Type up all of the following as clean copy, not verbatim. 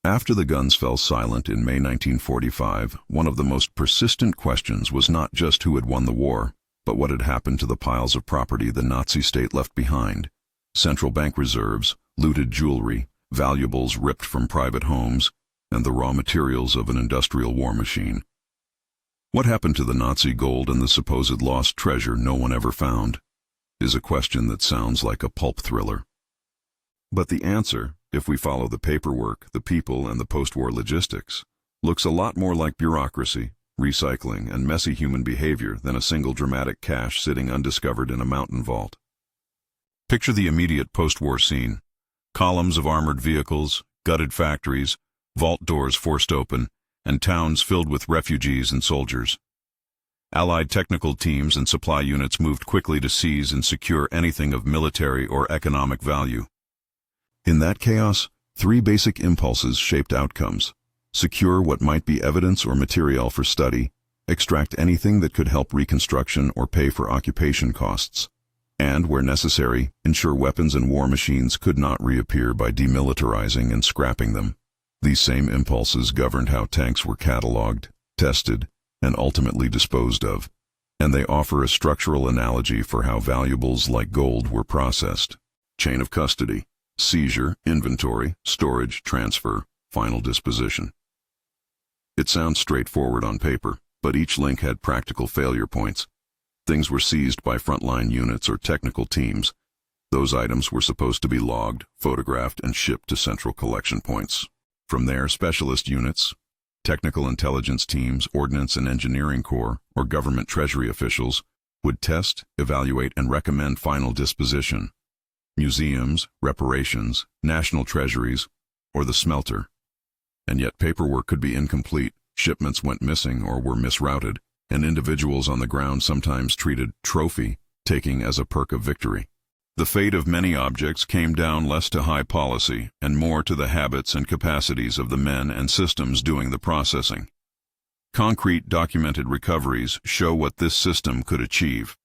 After the guns fell silent in May 1945, one of the most persistent questions was not just who had won the war, but what had happened to the piles of property the Nazi state left behind. Central bank reserves, looted jewelry, valuables ripped from private homes, and the raw materials of an industrial war machine. What happened to the Nazi gold and the supposed lost treasure no one ever found is a question that sounds like a pulp thriller. But the answer, if we follow the paperwork, the people, and the post-war logistics, looks a lot more like bureaucracy, recycling, and messy human behavior than a single dramatic cache sitting undiscovered in a mountain vault. Picture the immediate post-war scene. Columns of armored vehicles, gutted factories, vault doors forced open, and towns filled with refugees and soldiers. Allied technical teams and supply units moved quickly to seize and secure anything of military or economic value. In that chaos, three basic impulses shaped outcomes: secure what might be evidence or material for study, extract anything that could help reconstruction or pay for occupation costs, and, where necessary, ensure weapons and war machines could not reappear by demilitarizing and scrapping them. These same impulses governed how tanks were catalogued, tested, and ultimately disposed of, and they offer a structural analogy for how valuables like gold were processed. Chain of custody: seizure, inventory, storage, transfer, final disposition. It sounds straightforward on paper, but each link had practical failure points. Things were seized by frontline units or technical teams. Those items were supposed to be logged, photographed, and shipped to central collection points. From there, specialist units, technical intelligence teams, ordnance and engineering corps, or government treasury officials would test, evaluate, and recommend final disposition. Museums, reparations, national treasuries, or the smelter. And yet paperwork could be incomplete, shipments went missing or were misrouted, and individuals on the ground sometimes treated trophy taking as a perk of victory. The fate of many objects came down less to high policy and more to the habits and capacities of the men and systems doing the processing. Concrete documented recoveries show what this system could achieve.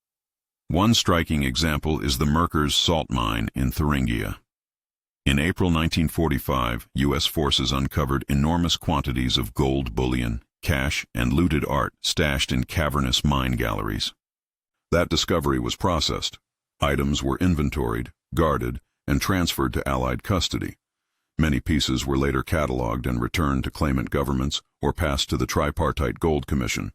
One striking example is the Merkers salt mine in Thuringia. In April 1945, U.S. forces uncovered enormous quantities of gold bullion, cash, and looted art stashed in cavernous mine galleries. That discovery was processed. Items were inventoried, guarded, and transferred to Allied custody. Many pieces were later catalogued and returned to claimant governments or passed to the Tripartite Gold Commission,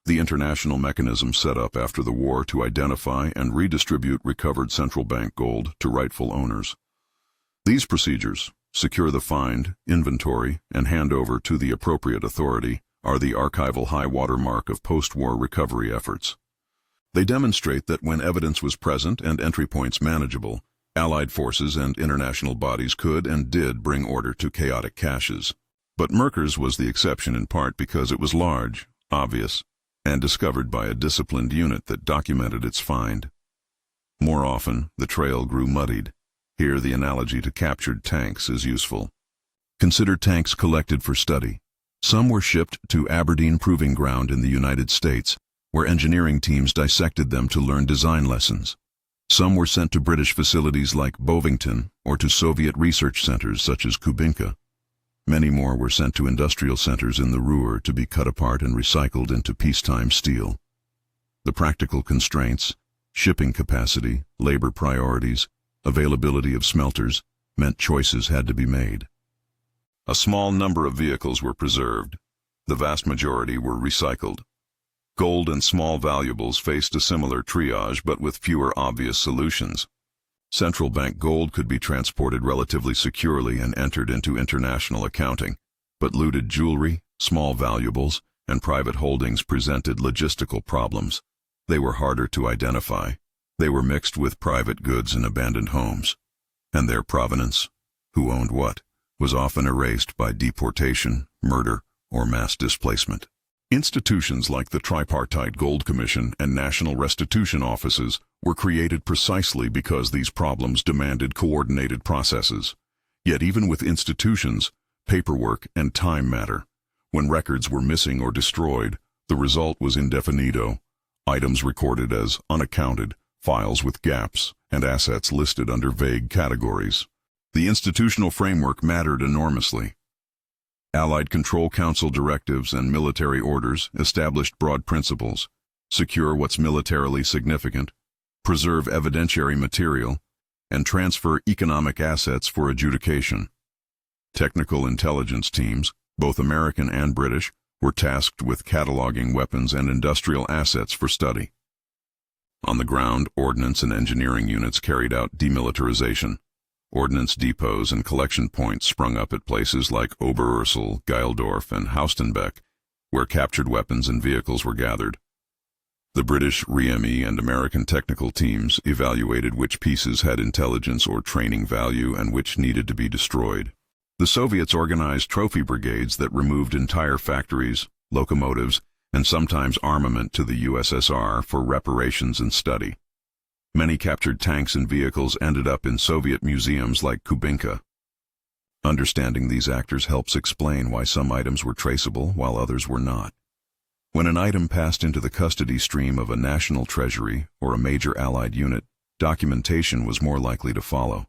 the international mechanism set up after the war to identify and redistribute recovered central bank gold to rightful owners. These procedures, secure the find, inventory, and hand over to the appropriate authority, are the archival high water mark of post-war recovery efforts. They demonstrate that when evidence was present and entry points manageable, Allied forces and international bodies could and did bring order to chaotic caches. But Merkers was the exception in part because it was large, obvious, and discovered by a disciplined unit that documented its find. More often, the trail grew muddied. Here the analogy to captured tanks is useful. Consider tanks collected for study. Some were shipped to Aberdeen Proving Ground in the United States, where engineering teams dissected them to learn design lessons. Some were sent to British facilities like Bovington or to Soviet research centers such as Kubinka. Many more were sent to industrial centers in the Ruhr to be cut apart and recycled into peacetime steel. The practical constraints, shipping capacity, labor priorities, availability of smelters, meant choices had to be made. A small number of vehicles were preserved. The vast majority were recycled. Gold and small valuables faced a similar triage but with fewer obvious solutions. Central bank gold could be transported relatively securely and entered into international accounting, but looted jewelry, small valuables, and private holdings presented logistical problems. They were harder to identify. They were mixed with private goods and abandoned homes. And their provenance, who owned what, was often erased by deportation, murder, or mass displacement. Institutions like the Tripartite Gold Commission and National Restitution Offices were created precisely because these problems demanded coordinated processes. Yet even with institutions, paperwork and time matter. When records were missing or destroyed, the result was indefinito, items recorded as unaccounted, files with gaps, and assets listed under vague categories. The institutional framework mattered enormously. Allied Control Council directives and military orders established broad principles: secure what's militarily significant, preserve evidentiary material, and transfer economic assets for adjudication. Technical intelligence teams, both American and British, were tasked with cataloging weapons and industrial assets for study. On the ground, ordnance and engineering units carried out demilitarization. Ordnance depots and collection points sprung up at places like Oberursel, Geildorf, and Haustenbeck, where captured weapons and vehicles were gathered. The British REME and American technical teams evaluated which pieces had intelligence or training value and which needed to be destroyed. The Soviets organized trophy brigades that removed entire factories, locomotives, and sometimes armament to the USSR for reparations and study. Many captured tanks and vehicles ended up in Soviet museums like Kubinka. Understanding these actors helps explain why some items were traceable while others were not. When an item passed into the custody stream of a national treasury or a major Allied unit, documentation was more likely to follow.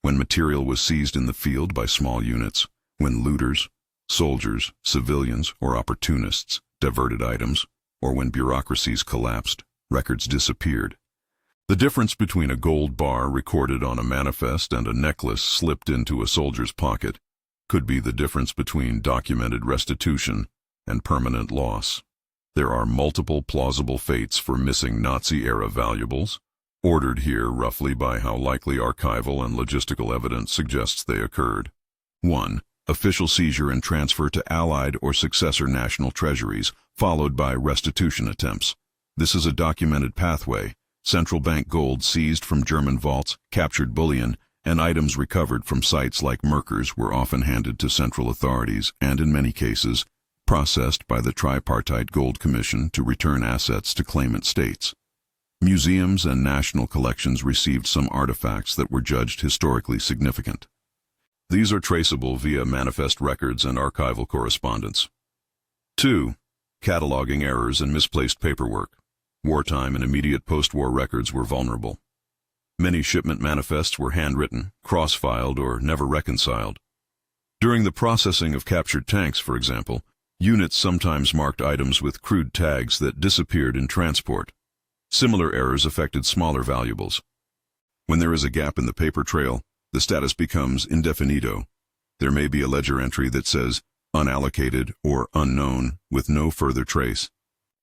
When material was seized in the field by small units, when looters, soldiers, civilians, or opportunists diverted items, or when bureaucracies collapsed, records disappeared. The difference between a gold bar recorded on a manifest and a necklace slipped into a soldier's pocket could be the difference between documented restitution and permanent loss. There are multiple plausible fates for missing Nazi-era valuables, ordered here roughly by how likely archival and logistical evidence suggests they occurred. 1. Official seizure and transfer to Allied or successor national treasuries, followed by restitution attempts. This is a documented pathway. Central bank gold seized from German vaults, captured bullion, and items recovered from sites like Merkers were often handed to central authorities and, in many cases, processed by the Tripartite Gold Commission to return assets to claimant states. Museums and national collections received some artifacts that were judged historically significant. These are traceable via manifest records and archival correspondence. 2. Cataloging errors and misplaced paperwork. Wartime and immediate post-war records were vulnerable. Many shipment manifests were handwritten, cross-filed, or never reconciled. During the processing of captured tanks, for example, units sometimes marked items with crude tags that disappeared in transport. Similar errors affected smaller valuables. When there is a gap in the paper trail, the status becomes indefinido. There may be a ledger entry that says unallocated or unknown with no further trace.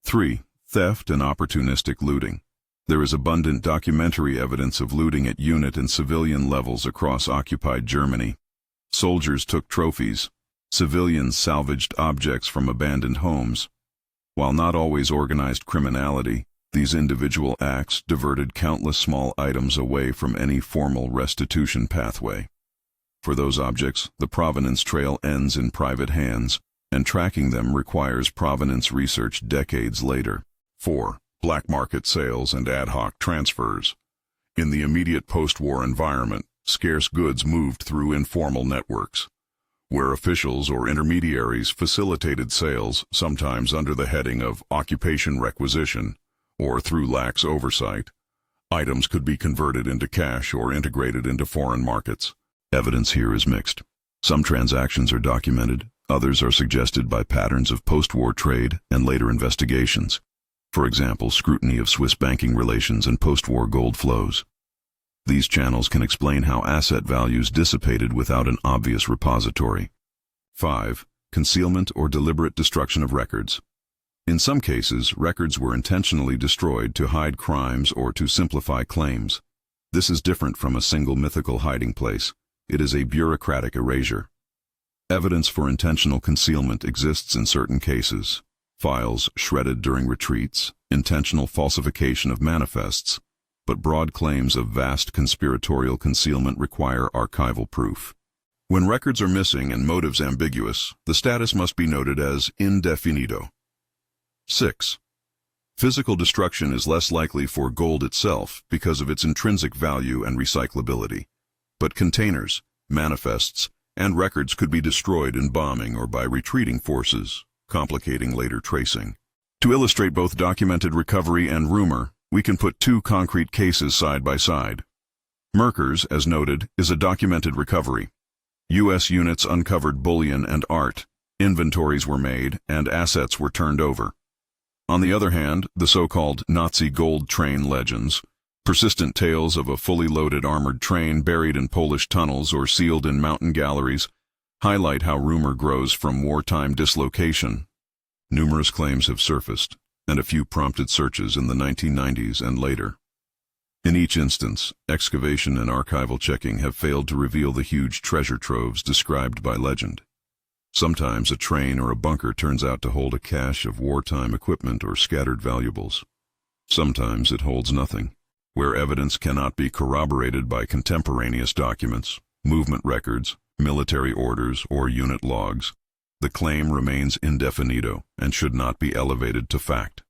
3. Theft and opportunistic looting. There is abundant documentary evidence of looting at unit and civilian levels across occupied Germany. Soldiers took trophies. Civilians salvaged objects from abandoned homes. While not always organized criminality, these individual acts diverted countless small items away from any formal restitution pathway. For those objects, the provenance trail ends in private hands, and tracking them requires provenance research decades later. 4. Black market sales and ad hoc transfers. In the immediate post-war environment, scarce goods moved through informal networks, where officials or intermediaries facilitated sales, sometimes under the heading of occupation requisition, or through lax oversight. Items could be converted into cash or integrated into foreign markets. Evidence here is mixed. Some transactions are documented, others are suggested by patterns of post-war trade and later investigations. For example, scrutiny of Swiss banking relations and post-war gold flows. These channels can explain how asset values dissipated without an obvious repository. 5. Concealment or deliberate destruction of records. In some cases, records were intentionally destroyed to hide crimes or to simplify claims. This is different from a single mythical hiding place. It is a bureaucratic erasure. Evidence for intentional concealment exists in certain cases. Files shredded during retreats, intentional falsification of manifests, but broad claims of vast conspiratorial concealment require archival proof. When records are missing and motives ambiguous, the status must be noted as indefinido. 6. Physical destruction is less likely for gold itself because of its intrinsic value and recyclability. But containers, manifests, and records could be destroyed in bombing or by retreating forces, complicating later tracing. To illustrate both documented recovery and rumor, we can put two concrete cases side by side. Merkers, as noted, is a documented recovery. U.S. units uncovered bullion and art, inventories were made, and assets were turned over. On the other hand, the so-called Nazi gold train legends, persistent tales of a fully loaded armored train buried in Polish tunnels or sealed in mountain galleries, highlight how rumor grows from wartime dislocation. Numerous claims have surfaced, and a few prompted searches in the 1990s and later. In each instance, excavation and archival checking have failed to reveal the huge treasure troves described by legend. Sometimes a train or a bunker turns out to hold a cache of wartime equipment or scattered valuables. Sometimes it holds nothing. Where evidence cannot be corroborated by contemporaneous documents, movement records, military orders, or unit logs, the claim remains indefinito and should not be elevated to fact.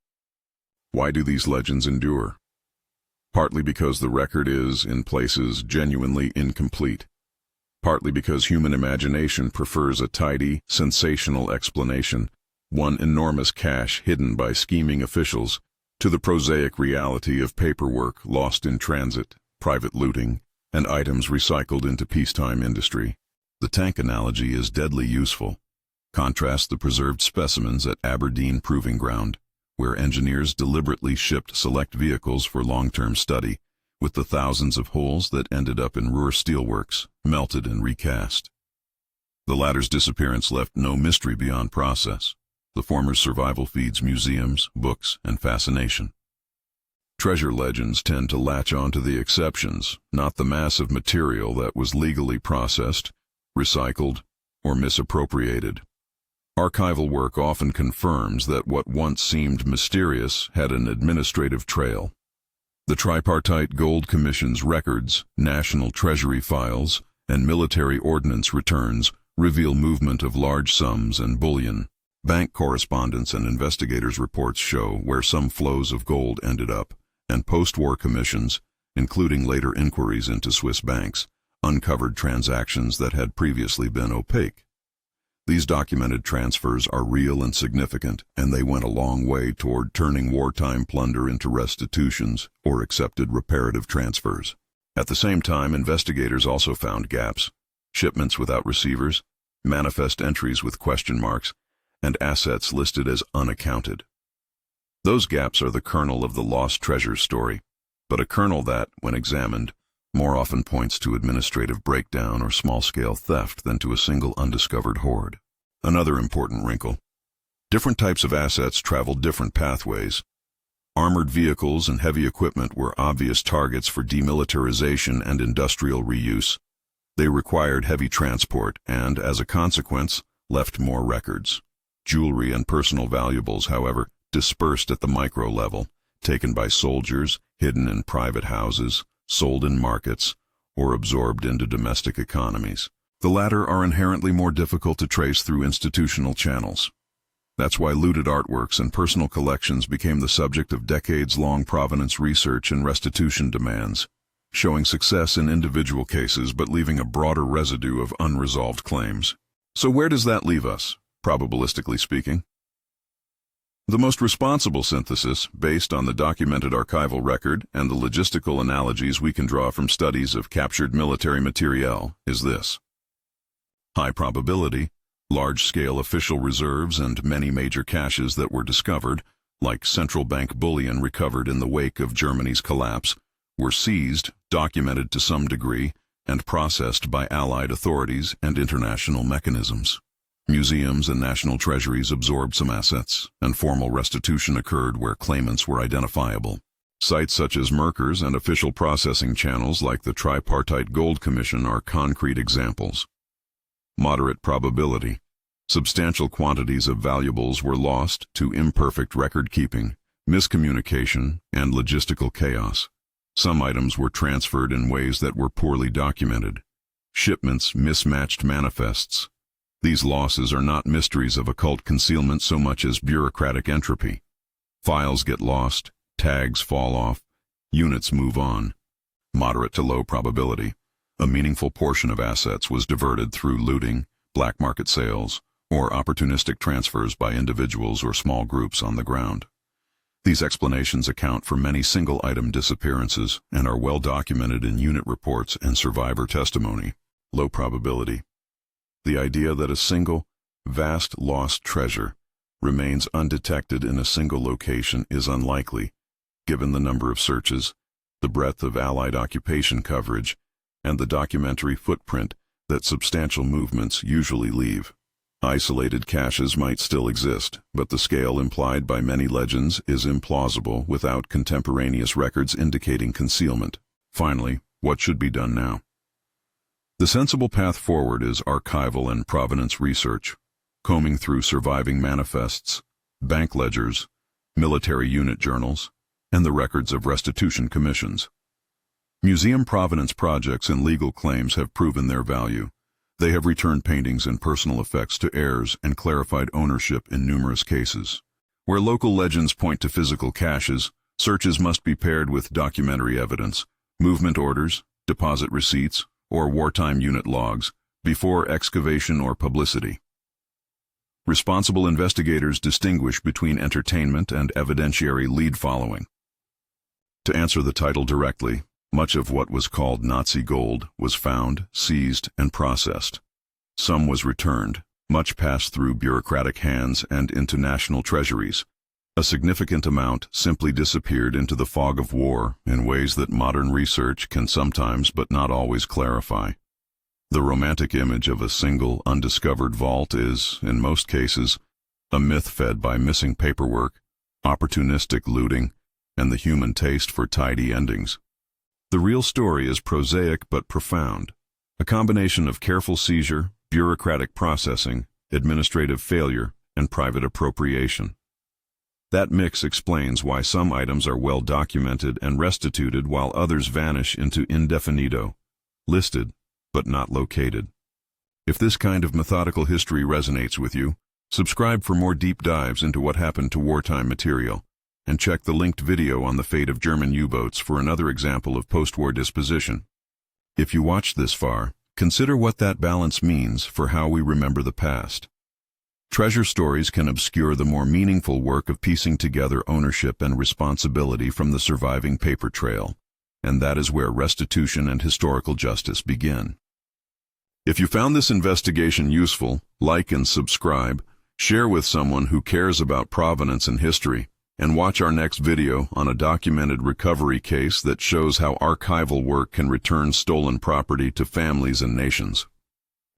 Why do these legends endure? Partly because the record is, in places, genuinely incomplete. Partly because human imagination prefers a tidy, sensational explanation, one enormous cache hidden by scheming officials, to the prosaic reality of paperwork lost in transit, private looting, and items recycled into peacetime industry. The tank analogy is deadly useful. Contrast the preserved specimens at Aberdeen Proving Ground, where engineers deliberately shipped select vehicles for long-term study, with the thousands of holes that ended up in Ruhr steelworks, melted and recast. The latter's disappearance left no mystery beyond process. The former's survival feeds museums, books, and fascination. Treasure legends tend to latch onto the exceptions, not the massive material that was legally processed, recycled, or misappropriated. Archival work often confirms that what once seemed mysterious had an administrative trail. The Tripartite Gold Commission's records, National Treasury files, and military ordnance returns reveal movement of large sums and bullion. Bank correspondence and investigators' reports show where some flows of gold ended up, and post-war commissions, including later inquiries into Swiss banks, uncovered transactions that had previously been opaque. These documented transfers are real and significant, and they went a long way toward turning wartime plunder into restitutions or accepted reparative transfers. At the same time, investigators also found gaps: shipments without receivers, manifest entries with question marks, and assets listed as unaccounted. Those gaps are the kernel of the lost treasures story, but a kernel that, when examined, more often points to administrative breakdown or small-scale theft than to a single undiscovered hoard. Another important wrinkle: different types of assets traveled different pathways. Armored vehicles and heavy equipment were obvious targets for demilitarization and industrial reuse. They required heavy transport and, as a consequence, left more records. Jewelry and personal valuables, however, dispersed at the micro level, taken by soldiers, hidden in private houses, sold in markets, or absorbed into domestic economies. The latter are inherently more difficult to trace through institutional channels. That's why looted artworks and personal collections became the subject of decades-long provenance research and restitution demands, showing success in individual cases but leaving a broader residue of unresolved claims. So where does that leave us, probabilistically speaking? The most responsible synthesis, based on the documented archival record and the logistical analogies we can draw from studies of captured military materiel, is this. High probability, large-scale official reserves and many major caches that were discovered, like central bank bullion recovered in the wake of Germany's collapse, were seized, documented to some degree, and processed by Allied authorities and international mechanisms. Museums and national treasuries absorbed some assets, and formal restitution occurred where claimants were identifiable. Sites such as Merkers and official processing channels like the Tripartite Gold Commission are concrete examples. Moderate probability. Substantial quantities of valuables were lost to imperfect record-keeping, miscommunication, and logistical chaos. Some items were transferred in ways that were poorly documented. Shipments mismatched manifests. These losses are not mysteries of occult concealment so much as bureaucratic entropy. Files get lost, tags fall off, units move on. Moderate to low probability. A meaningful portion of assets was diverted through looting, black market sales, or opportunistic transfers by individuals or small groups on the ground. These explanations account for many single-item disappearances and are well documented in unit reports and survivor testimony. Low probability. The idea that a single, vast lost treasure remains undetected in a single location is unlikely, given the number of searches, the breadth of Allied occupation coverage, and the documentary footprint that substantial movements usually leave. Isolated caches might still exist, but the scale implied by many legends is implausible without contemporaneous records indicating concealment. Finally, what should be done now? The sensible path forward is archival and provenance research, combing through surviving manifests, bank ledgers, military unit journals, and the records of restitution commissions. Museum provenance projects and legal claims have proven their value. They have returned paintings and personal effects to heirs and clarified ownership in numerous cases. Where local legends point to physical caches, searches must be paired with documentary evidence, movement orders, deposit receipts, or wartime unit logs, before excavation or publicity. Responsible investigators distinguish between entertainment and evidentiary lead following. To answer the title directly, much of what was called Nazi gold was found, seized, and processed. Some was returned, much passed through bureaucratic hands and into national treasuries. A significant amount simply disappeared into the fog of war in ways that modern research can sometimes but not always clarify. The romantic image of a single, undiscovered vault is, in most cases, a myth fed by missing paperwork, opportunistic looting, and the human taste for tidy endings. The real story is prosaic but profound, a combination of careful seizure, bureaucratic processing, administrative failure, and private appropriation. That mix explains why some items are well documented and restituted while others vanish into indefinito, listed but not located. If this kind of methodical history resonates with you, subscribe for more deep dives into what happened to wartime material, and check the linked video on the fate of German U-boats for another example of post-war disposition. If you watched this far, consider what that balance means for how we remember the past. Treasure stories can obscure the more meaningful work of piecing together ownership and responsibility from the surviving paper trail, and that is where restitution and historical justice begin. If you found this investigation useful, like and subscribe, share with someone who cares about provenance and history, and watch our next video on a documented recovery case that shows how archival work can return stolen property to families and nations.